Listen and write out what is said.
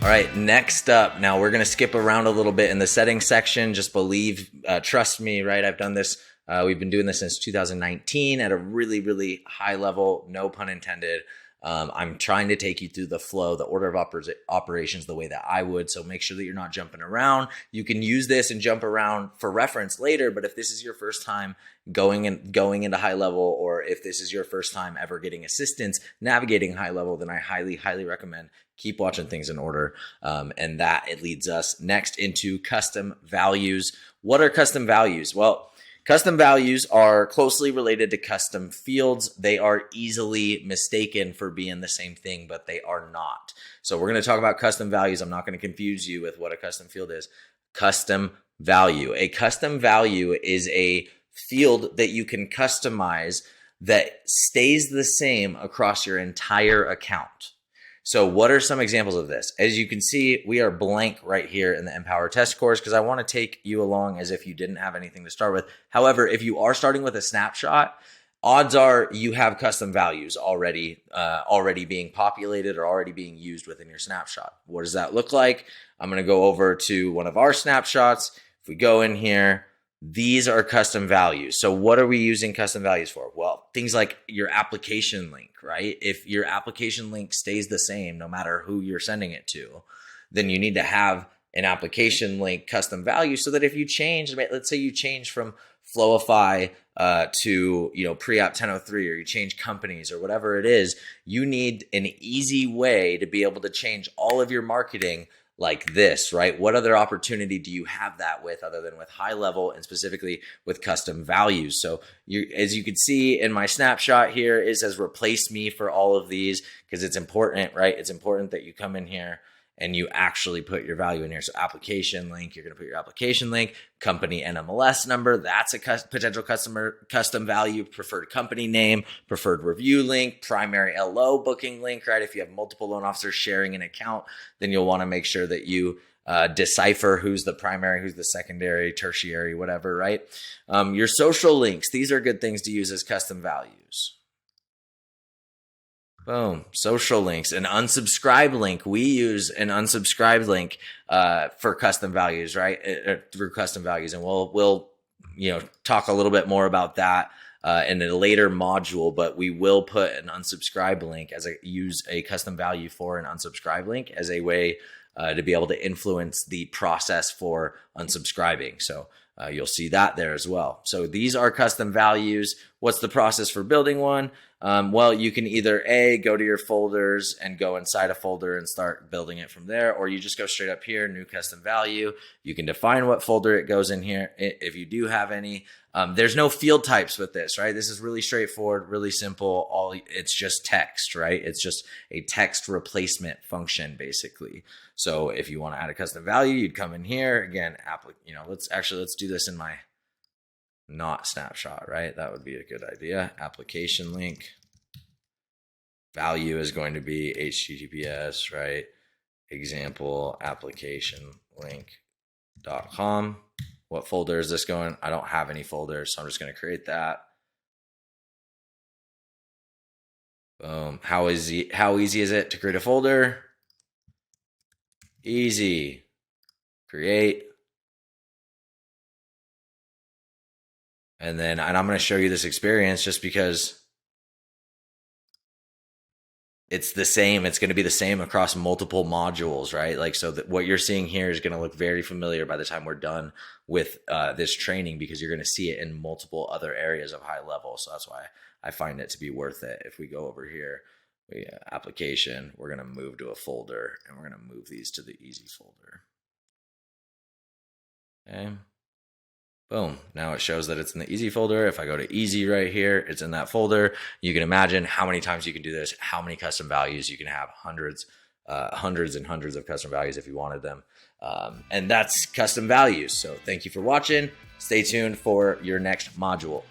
All right, next up, now we're going to skip around a little bit in the settings section. Just believe, trust me, right? I've done this. We've been doing this since 2019 at a really, really high level, no pun intended. I'm trying to take you through the flow, the order of operations the way that I would. So make sure that you're not jumping around. You can use this and jump around for reference later. But if this is your first time going into high level, or if this is your first time ever getting assistance navigating high level, then I highly, highly recommend keep watching things in order. And that it leads us next into custom values. What are custom values? Well, custom values are closely related to custom fields. They are easily mistaken for being the same thing, but they are not. So we're going to talk about custom values. I'm not going to confuse you with what a custom field is. Custom value. A custom value is a field that you can customize that stays the same across your entire account. So what are some examples of this? As you can see, we are blank right here in the Empower test course because I want to take you along as if you didn't have anything to start with. However, if you are starting with a snapshot, odds are you have custom values already being populated or already being used within your snapshot. What does that look like? I'm going to go over to one of our snapshots. If we go in here, these are custom values. So what are we using custom values for? Well, things like your application link, right? If your application link stays the same, no matter who you're sending it to, then you need to have an application link custom value so that if you change, let's say you change from Flowify to pre-app 1003, or you change companies or whatever it is, you need an easy way to be able to change all of your marketing like this, right? What other opportunity do you have that with other than with high level and specifically with custom values? So as you can see in my snapshot here, it says replace me for all of these because it's important, right? It's important that you come in here and you actually put your value in here. So application link, you're going to put your application link, company NMLS number, that's a potential customer custom value, preferred company name, preferred review link, primary LO booking link, right? If you have multiple loan officers sharing an account, then you'll want to make sure that you decipher who's the primary, who's the secondary, tertiary, whatever, right? Your social links, these are good things to use as custom values. Boom. Social links. An unsubscribe link. We use an unsubscribe link for custom values, right? Through custom values. And we'll talk a little bit more about that in a later module, but we will put an unsubscribe link use a custom value for an unsubscribe link as a way to be able to influence the process for unsubscribing. So you'll see that there as well. So these are custom values. What's the process for building one? Well, you can either go to your folders and go inside a folder and start building it from there, or you just go straight up here, new custom value. You can define what folder it goes in here if you do have any. There's no field types with this, right? This is really straightforward, really simple. It's just text, right? It's just a text replacement function, basically. So if you want to add a custom value, you'd come in here again. Let's do this in my not snapshot, right? That would be a good idea. Application link value is going to be HTTPS, right? Example application link.com. What folder is this going? I don't have any folders, so I'm just going to create that. Boom. How easy is it to create a folder? Easy. Create. And I'm going to show you this experience just because it's the same. It's going to be the same across multiple modules, right? Like, so that what you're seeing here is going to look very familiar by the time we're done with this training, because you're going to see it in multiple other areas of high level. So that's why I find it to be worth it. If we go over here, application, we're going to move to a folder and we're going to move these to the easy folder. Okay. Boom. Now it shows that it's in the easy folder. If I go to easy right here, it's in that folder. You can imagine how many times you can do this, how many custom values you can have, hundreds and hundreds of custom values if you wanted them. And that's custom values. So thank you for watching. Stay tuned for your next module.